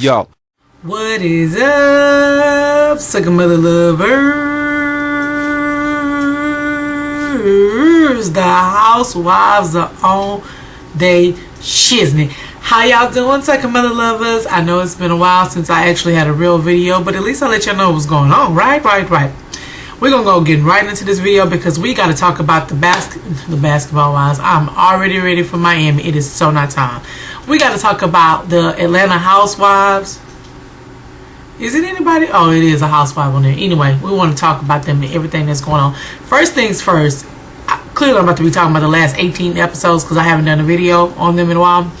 Yo. What is up, sucker mother lovers? The Housewives are on they shiznit. How y'all doing, sucker mother lovers? I know it's been a while since I actually had a real video, but at least I'll let y'all know what's going on, right? We're gonna go get right into this video because we gotta talk about the basketball wives. I'm already ready for Miami. It is so not time. We gotta talk about the Atlanta Housewives. Is it anybody? Oh, it is a housewife on there. Anyway, we want to talk about them and everything that's going on. First things first, clearly I'm about to be talking about the last 18 episodes because I haven't done a video on them in a while.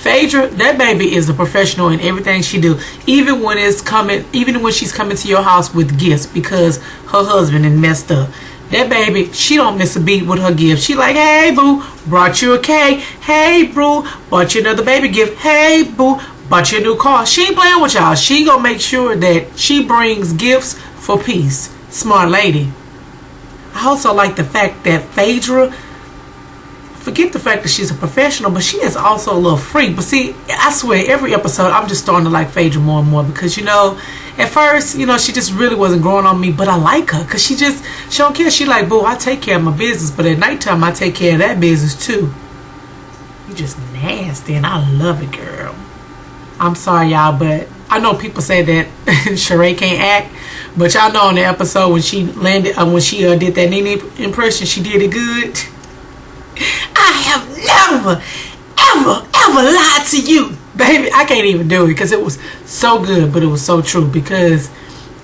Phaedra, that baby is a professional in everything she do. Even when she's coming to your house with gifts because her husband is messed up. That baby, she don't miss a beat with her gift. She like, hey boo, brought you a cake. Hey boo, bought you another baby gift. Hey boo, bought you a new car. She ain't playing with y'all. She gonna make sure that she brings gifts for peace. Smart lady. I also like the fact that Phaedra, forget the fact that she's a professional, but she is also a little freak. But see, I swear, every episode, I'm just starting to like Phaedra more and more because, you know, at first, you know, she just really wasn't growing on me, but I like her because she don't care. She like, boo, I take care of my business, but at nighttime, I take care of that business too. You just nasty, and I love it, girl. I'm sorry, y'all, but I know people say that Sheree can't act, but y'all know on the episode when she landed, did that Nene impression, she did it good. I have never, ever lied to you. Baby, I can't even do it because it was so good, but it was so true because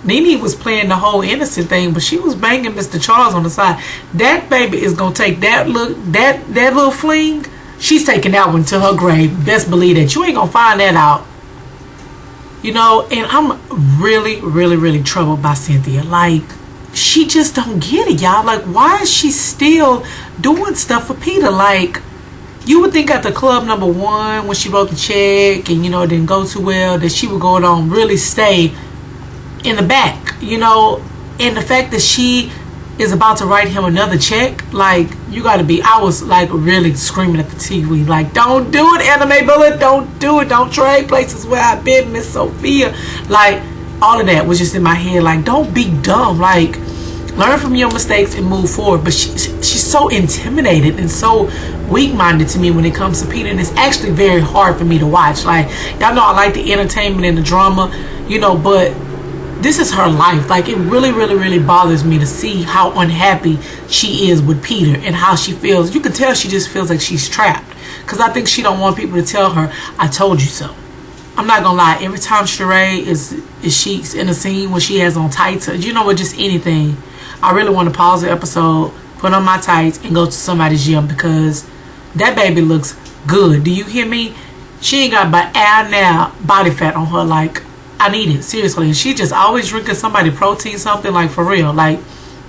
Nene was playing the whole innocent thing, but she was banging Mr. Charles on the side. That baby is going to take that little fling. She's taking that one to her grave. Best believe that. You ain't going to find that out. You know, and I'm really troubled by Cynthia. Like, she just don't get it, y'all. Like, why is she still doing stuff for Peter? Like, you would think at the club #1 when she wrote the check and, you know, it didn't go too well, that she would go on really stay in the back, you know. And the fact that she is about to write him another check, like, you gotta be, I was like really screaming at the TV, like, don't do it, anime bullet, don't do it, don't trade places where I've been, Miss Sophia. Like, all of that was just in my head, like, don't be dumb, like, learn from your mistakes and move forward. But she's so intimidated and so weak-minded to me when it comes to Peter, and it's actually very hard for me to watch. Like, y'all know I like the entertainment and the drama, you know, but this is her life. Like, it really bothers me to see how unhappy she is with Peter and how she feels. You can tell she just feels like she's trapped because I think she don't want people to tell her, I told you so. I'm not gonna lie, every time Sheree she's in a scene when she has on tights, you know what, just anything, I really want to pause the episode, put on my tights, and go to somebody's gym because that baby looks good. Do you hear me? She ain't got now body fat on her. Like, I need it, seriously. And she just always drinking somebody protein something, like, for real. Like,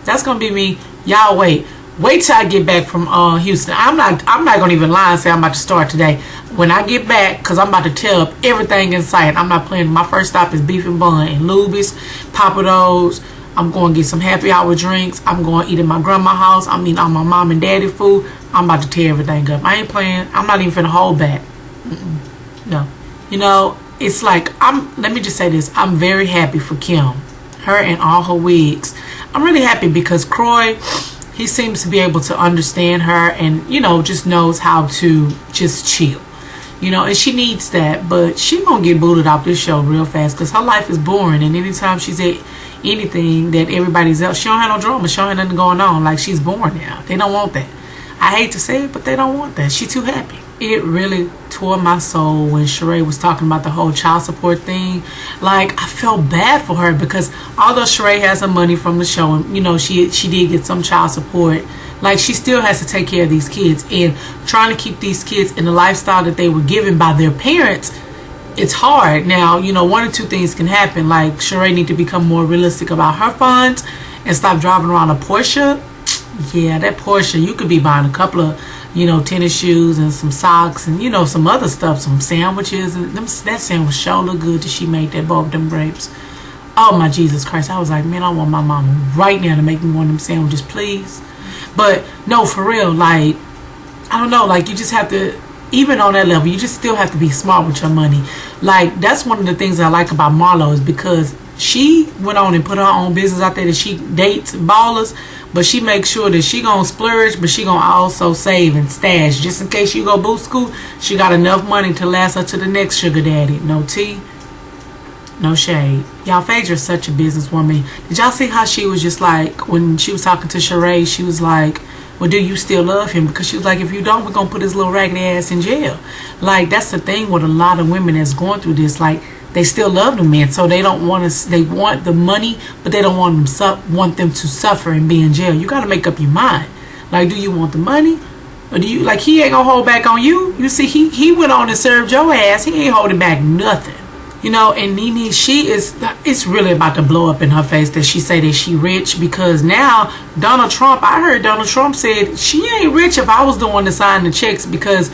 that's gonna be me. Y'all wait till I get back from Houston. I'm not gonna even lie and say I'm about to start today. When I get back, because I'm about to tear up everything in sight. I'm not playing. My first stop is Beef and Bun and Luby's, Papados. I'm going to get some happy hour drinks. I'm going to eat at my grandma's house. I'm eating all my mom and daddy food. I'm about to tear everything up. I ain't playing. I'm not even finna hold back. No. You know, it's like, let me just say this. I'm very happy for Kim. Her and all her wigs. I'm really happy because Croy, he seems to be able to understand her and, you know, just knows how to just chill. You know, and she needs that. But she gonna get booted off this show real fast because her life is boring. And anytime she's at anything that everybody's else, she don't have no drama, she don't have nothing going on. Like, she's bored now. They don't want that. I hate to say it, but they don't want that. She's too happy. It really tore my soul when Sheree was talking about the whole child support thing. Like, I felt bad for her because although Sheree has some money from the show, and, you know, she did get some child support, like, she still has to take care of these kids, and trying to keep these kids in the lifestyle that they were given by their parents, it's hard. Now, you know, one or two things can happen. Like, Sheree need to become more realistic about her funds and stop driving around a Porsche. Yeah, that Porsche, you could be buying a couple of, you know, tennis shoes and some socks and, you know, some other stuff, some sandwiches. And that sandwich sure look good that she made, that both them grapes. Oh, my Jesus Christ. I was like, man, I want my mama right now to make me one of them sandwiches, please. But, no, for real, like, I don't know, like, you just have to, even on that level, you just still have to be smart with your money. Like, that's one of the things I like about Marlo, is because she went on and put her own business out there, that she dates ballers, but she makes sure that she gonna splurge, but she gonna also save and stash, just in case you go boot school. She got enough money to last her to the next sugar daddy. No tea, no shade. Y'all, Phaedra is such a businesswoman. Did y'all see how she was just like, when she was talking to Sheree, she was like, well, do you still love him? Because she was like, if you don't, we're gonna put his little raggedy ass in jail. Like, that's the thing with a lot of women that's going through this. Like, they still love the men, so they don't want to. They want the money, but they don't want them to suffer and be in jail. You got to make up your mind. Like, do you want the money, or do you, like, he ain't gonna hold back on you? You see, he went on and served your ass. He ain't holding back nothing. You know, and Nene, it's really about to blow up in her face that she say that she rich, because now Donald Trump, I heard Donald Trump said she ain't rich if I was the one to sign the checks, because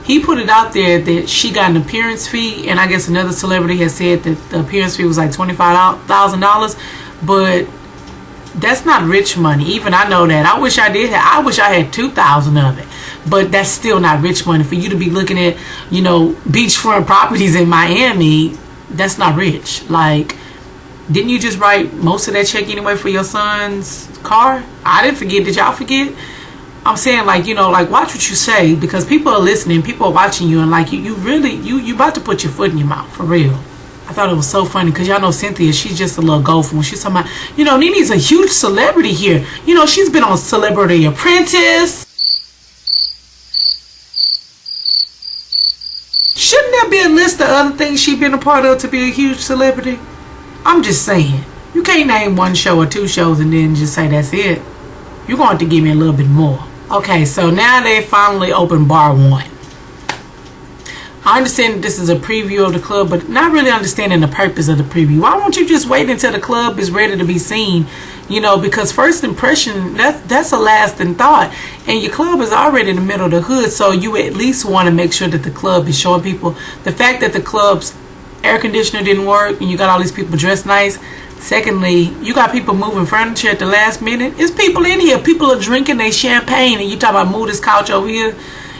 he put it out there that she got an appearance fee, and I guess another celebrity has said that the appearance fee was like $25,000, but that's not rich money. Even I know that. I wish I did. I wish I had 2,000 of it, but that's still not rich money. For you to be looking at, you know, beachfront properties in Miami, that's not rich. Like, didn't you just write most of that check anyway for your son's car? I didn't forget. Did y'all forget? I'm saying, like, you know, like, watch what you say, because people are listening, people are watching you, and like, you really, you about to put your foot in your mouth, for real. I thought it was so funny, because y'all know Cynthia, she's just a little gopher when she's talking about, you know, Nene's a huge celebrity here. You know, she's been on Celebrity Apprentice. Shouldn't there be a list of other things she's been a part of to be a huge celebrity? I'm just saying. You can't name one show or two shows and then just say that's it. You're going to have to give me a little bit more. Okay, so now they finally opened bar 1. I understand that this is a preview of the club, but not really understanding the purpose of the preview. Why won't you just wait until the club is ready to be seen? You know, because first impression, that's a lasting thought. And your club is already in the middle of the hood, so you at least want to make sure that the club is showing people. The fact that the club's air conditioner didn't work and you got all these people dressed nice. Secondly, you got people moving furniture at the last minute. It's people in here. People are drinking their champagne, and you talk about move this couch over here.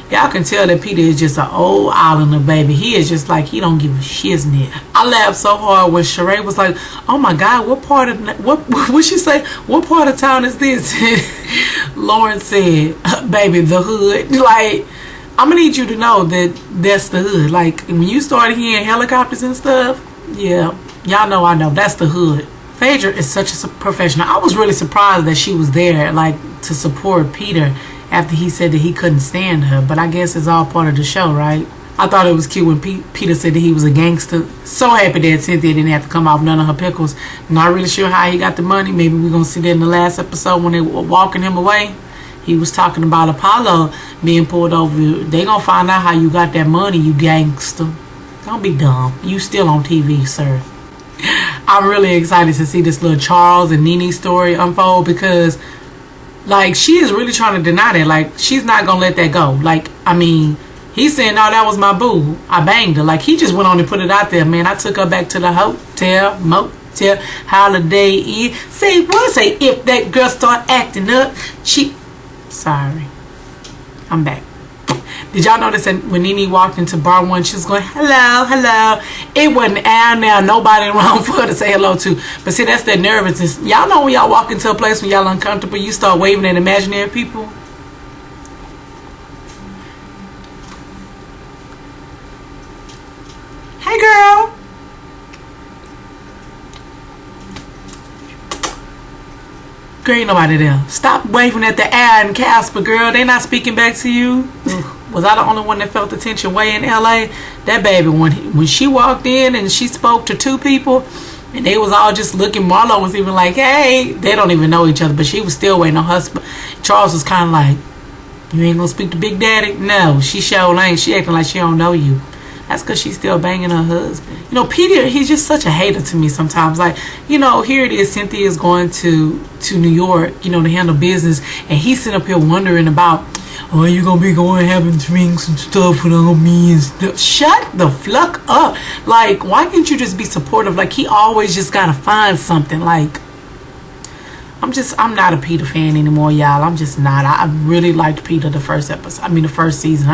Y'all can tell that Peter is just an old islander, baby. He is just like, he don't give a shiznit. I laughed so hard when Sheree was like, oh my God, what part of, what she say? What part of town is this? Lauren said, baby, the hood. Like, I'm gonna need you to know that that's the hood. Like, when you start hearing helicopters and stuff, yeah, y'all know I know, that's the hood. Phaedra is such a professional. I was really surprised that she was there, like, to support Peter after he said that he couldn't stand her. But I guess it's all part of the show, right? I thought it was cute when Peter said that he was a gangster. So happy that Cynthia didn't have to come off none of her pickles. Not really sure how he got the money. Maybe we're going to see that in the last episode when they were walking him away. He was talking about Apollo being pulled over. They going to find out how you got that money, you gangster. Don't be dumb. You still on TV, sir. I'm really excited to see this little Charles and Nene story unfold, because, like, she is really trying to deny that. Like, she's not going to let that go. Like, I mean, he's saying, no, that was my boo. I banged her. Like, he just went on and put it out there, man. I took her back to the hotel, motel, Holiday Inn. Say what? Say, if that girl start acting up, Sorry. I'm back. Did y'all notice that when Nene walked into bar 1, she was going, hello, hello. It wasn't out now, nobody around for her to say hello to. But see, that's that nervousness. Y'all know when y'all walk into a place when y'all uncomfortable, you start waving at imaginary people. Hey, girl. Girl, ain't nobody there. Stop waving at the air and Casper, girl. They not speaking back to you. Was I the only one that felt the tension way in LA? That baby, when she walked in and she spoke to 2 people, and they was all just looking, Marlo was even like, hey, they don't even know each other, but she was still waiting on her. Charles was kind of like, you ain't gonna speak to Big Daddy? No, she sure ain't. She acting like she don't know you. That's because she's still banging her husband. You know, Peter, he's just such a hater to me sometimes. Like, you know, here it is, Cynthia is going to New York, you know, to handle business, and he's sitting up here wondering about, oh, you gonna be going having drinks and stuff with all me and stuff. Shut the fuck up. Like, why can't you just be supportive? Like, he always just gotta find something. Like, I'm not a Peter fan anymore, y'all. I'm just not. I really liked Peter the first episode. I mean, the first season.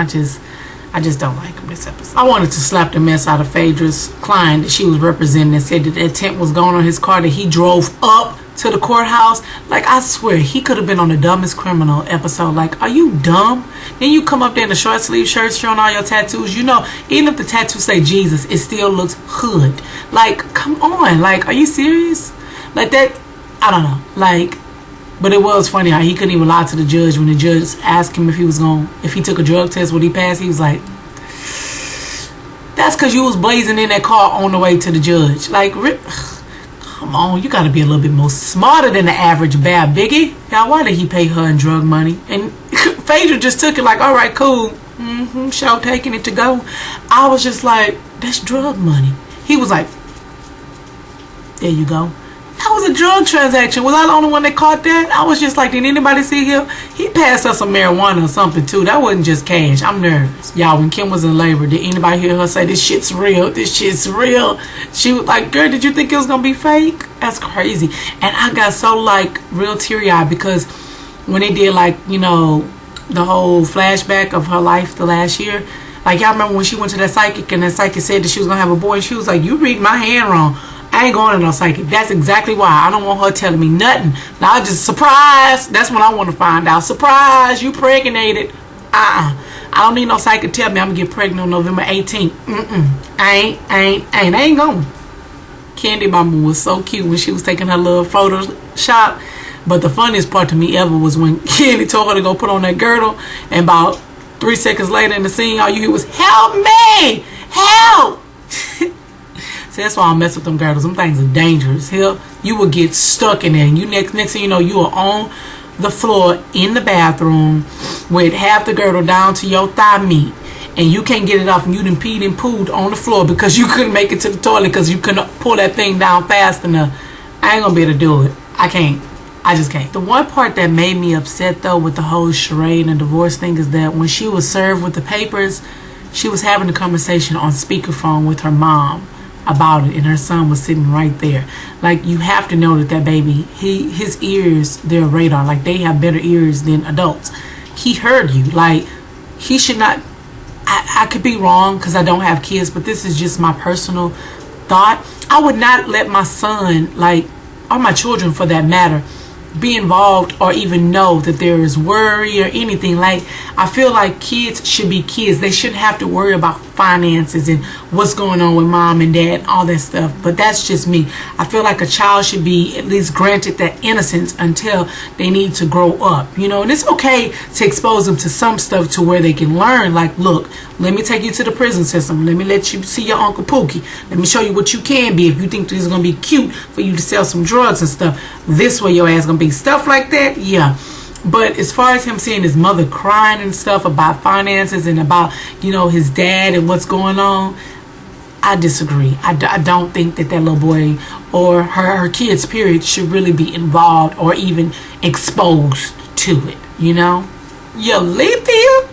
I just don't like him this episode. I wanted to slap the mess out of Phaedra's client that she was representing and said that the tent was gone on his car, that he drove up to the courthouse. Like, I swear, he could have been on the dumbest criminal episode. Like, are you dumb? Then you come up there in a short sleeve shirt showing all your tattoos. You know, even if the tattoos say Jesus, it still looks hood. Like, come on. Like, are you serious? Like, that, I don't know. Like, but it was funny how he couldn't even lie to the judge when the judge asked him if he took a drug test, would he pass? He was like, that's because you was blazing in that car on the way to the judge. Like, come on, you got to be a little bit more smarter than the average bad biggie. Y'all, why did he pay her in drug money? And Phaedra just took it like, all right, cool. Show taking it to go. I was just like, that's drug money. He was like, there you go. That was a drug transaction. Was I the only one that caught that? I was just like, did anybody see him? He passed us some marijuana or something too. That wasn't just cash. I'm nervous. Y'all, when Kim was in labor, did anybody hear her say, this shit's real? This shit's real. She was like, girl, did you think it was going to be fake? That's crazy. And I got so like real teary-eyed because when they did like, you know, the whole flashback of her life the last year. Like, y'all remember when she went to that psychic and that psychic said that she was going to have a boy? And she was like, you read my hand wrong. I ain't going to no psychic. That's exactly why. I don't want her telling me nothing. Now, I just, surprise. That's what I want to find out. Surprise, you pregnated. I don't need no psychic to tell me I'm going to get pregnant on November 18th. I ain't going. Kandi mama was so cute when she was taking her little Photoshop. But the funniest part to me ever was when Kandi told her to go put on that girdle. And about 3 seconds later in the scene, all you hear was, help me! Help! See, that's why I mess with them girdles. Them things are dangerous. Hell, you will get stuck in there. And you next thing you know, you are on the floor in the bathroom with half the girdle down to your thigh meat. And you can't get it off, and you done peed and pooed on the floor because you couldn't make it to the toilet because you couldn't pull that thing down fast enough. I ain't gonna be able to do it. I can't. I just can't. The one part that made me upset though with the whole Sheree and the divorce thing is that when she was served with the papers, she was having a conversation on speakerphone with her mom about it, and her son was sitting right there. Like, you have to know that baby, his ears, they're radar. Like, they have better ears than adults. He heard you. Like, he should not. I could be wrong because I don't have kids, but this is just my personal thought. I would not let my son, like, or my children for that matter, be involved or even know that there is worry or anything. Like, I feel like kids should be kids. They shouldn't have to worry about finances and what's going on with mom and dad and all that stuff. But that's just me. I feel like a child should be at least granted that innocence until they need to grow up, you know. And it's okay to expose them to some stuff to where they can learn. Like, look, let me take you to the prison system. Let me let you see your Uncle Pookie. Let me show you what you can be. If you think this is going to be cute for you to sell some drugs and stuff, this way your ass going to be. Stuff like that, yeah. But as far as him seeing his mother crying and stuff about finances and about, you know, his dad and what's going on, I disagree. I don't think that little boy or her kids, period, should really be involved or even exposed to it, you know? Yalethea?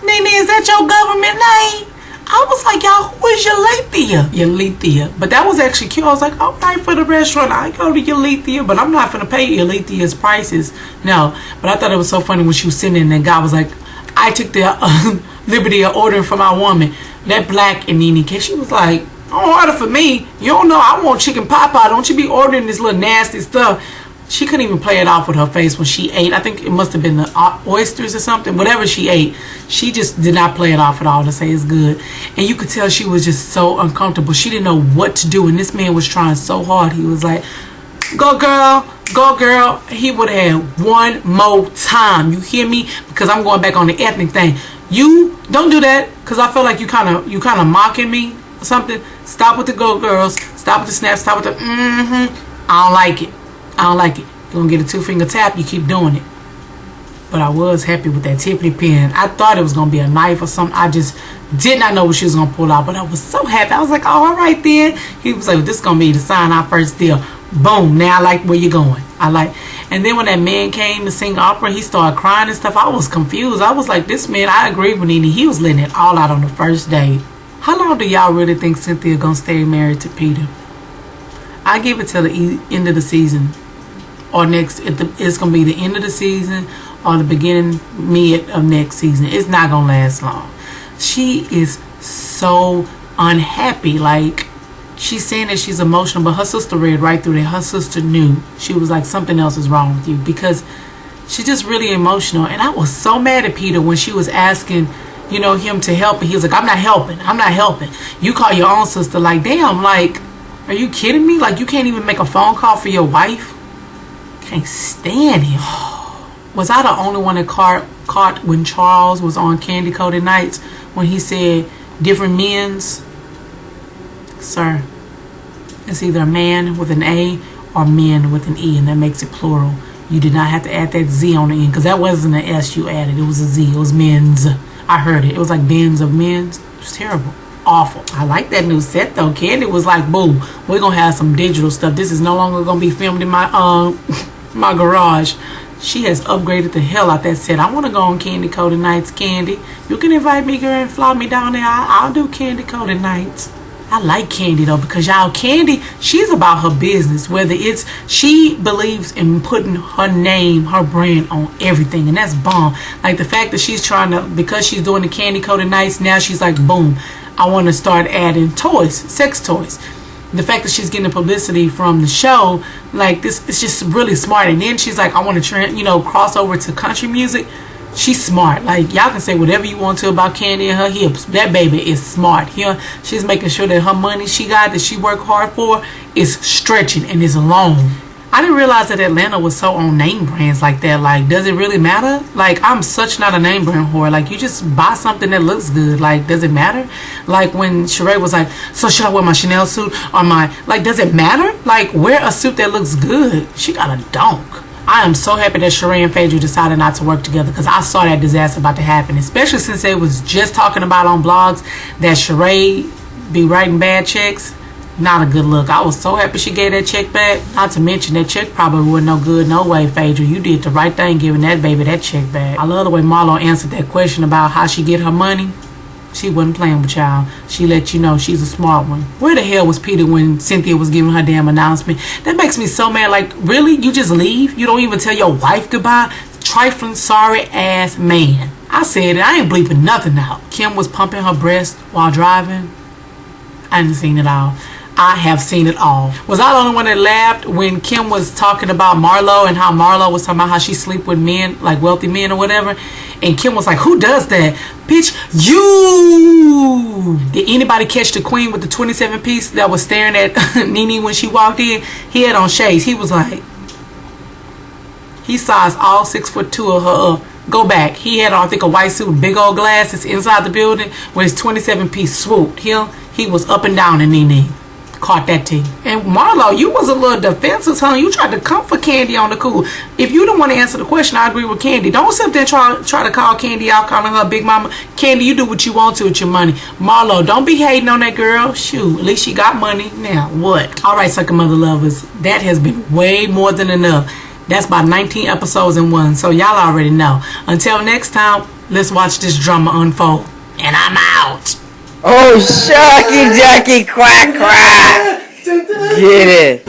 Nene, is that your government name? I was like, y'all, who is Yalethea? Yalethea. But that was actually cute. I was like, all right, for the restaurant, I go to Yalethea, but I'm not going to pay Yalethea's prices. No. But I thought it was so funny when she was sitting there and that guy was like, I took the liberty of ordering for my woman, that black and Nene. She was like, don't order for me. You don't know I want chicken pot pie. Don't you be ordering this little nasty stuff. She couldn't even play it off with her face when she ate. I think it must have been the oysters or something. Whatever she ate, she just did not play it off at all to say it's good. And you could tell she was just so uncomfortable. She didn't know what to do. And this man was trying so hard. He was like, go girl, go girl. He would have had one more time. You hear me? Because I'm going back on the ethnic thing. You don't do that, because I feel like you kind of mocking me or something. Stop with the go girls. Stop with the snaps. Stop with the I don't like it. I don't like it. You're going to get a 2-finger tap. You keep doing it. But I was happy with that Tiffany pen. I thought it was going to be a knife or something. I just did not know what she was going to pull out. But I was so happy. I was like, oh, all right then. He was like, this is going to be to sign our first deal. Boom. Now I like where you're going. And then when that man came to sing opera, he started crying and stuff. I was confused. I was like, this man, I agree with Nene. He was letting it all out on the first date. How long do y'all really think Cynthia going to stay married to Peter? I give it till the end of the season. Or it's going to be the end of the season or the beginning, mid of next season. It's not going to last long. She is so unhappy. Like, she's saying that she's emotional, but her sister read right through that. Her sister knew. She was like, something else is wrong with you, because she's just really emotional. And I was so mad at Peter when she was asking, you know, him to help. And he was like, I'm not helping. You call your own sister. Like, damn, like, are you kidding me? Like, you can't even make a phone call for your wife? Can't stand him. Was I the only one that caught when Charles was on Candy Coated Nights when he said different men's? Sir, it's either a man with an A or men with an E, and that makes it plural. You did not have to add that Z on the end, because that wasn't an S you added. It was a Z. It was men's. I heard it. It was like bins of men's. It was terrible. Awful. I like that new set though. Kandi was like, boo, we're gonna have some digital stuff. This is no longer gonna be filmed in my my garage. She has upgraded the hell out that set. I want to go on Candy Coated Nights. Kandi, you can invite me, girl, and fly me down there. I'll do Candy Coated Nights. I like Kandi though, because y'all, Kandi, she's about her business. Whether it's, she believes in putting her name, her brand on everything, and that's bomb. Like the fact that she's trying to, because she's doing the Candy Coated Nights, now she's like, boom, I want to start adding toys, sex toys. The fact that she's getting the publicity from the show, like this, it's just really smart. And then she's like, I want to cross over to country music. She's smart. Like, y'all can say whatever you want to about Kandi and her hips. That baby is smart. Here, she's making sure that her money she got, that she worked hard for, is stretching and is long. I didn't realize that Atlanta was so on name brands like that. Like, does it really matter? Like, I'm such not a name brand whore. Like, you just buy something that looks good. Like, does it matter? Like, when Sheree was like, so should I wear my Chanel suit or my... Like, does it matter? Like, wear a suit that looks good. She got a donk. I am so happy that Sheree and Phaedra decided not to work together, because I saw that disaster about to happen. Especially since they was just talking about on blogs that Sheree be writing bad checks. Not a good look. I was so happy she gave that check back. Not to mention that check probably wasn't no good no way, Phaedra. You did the right thing giving that baby that check back. I love the way Marlo answered that question about how she get her money. She wasn't playing with y'all. She let you know she's a smart one. Where the hell was Peter when Cynthia was giving her damn announcement? That makes me so mad. Like, really? You just leave? You don't even tell your wife goodbye? Trifling, sorry ass man. I said it. I ain't bleeping nothing out. Kim was pumping her breast while driving. I didn't seen it all. I have seen it all. Was I the only one that laughed when Kim was talking about Marlo and how Marlo was talking about how she sleep with men, like wealthy men or whatever? And Kim was like, who does that? Bitch, you! Did anybody catch the queen with the 27 piece that was staring at Nene when she walked in? He had on shades. He was like, he sized all 6'2" of her up. Go back. He had on, I think, a white suit with big old glasses inside the building with his 27 piece swooped. He was up and down in Nene. Caught that tea. And Marlo, you was a little defensive, huh? You tried to comfort Kandi on the cool. If you don't want to answer the question, I agree with Kandi. Don't sit there and try to call Kandi out, calling her big mama. Kandi, you do what you want to with your money. Marlo, don't be hating on that girl. Shoot, at least she got money. Now, what? All right, sucker mother lovers. That has been way more than enough. That's about 19 episodes in one, so y'all already know. Until next time, let's watch this drama unfold. And I'm out. Oh, shucky, ducky, quack, quack. Get it.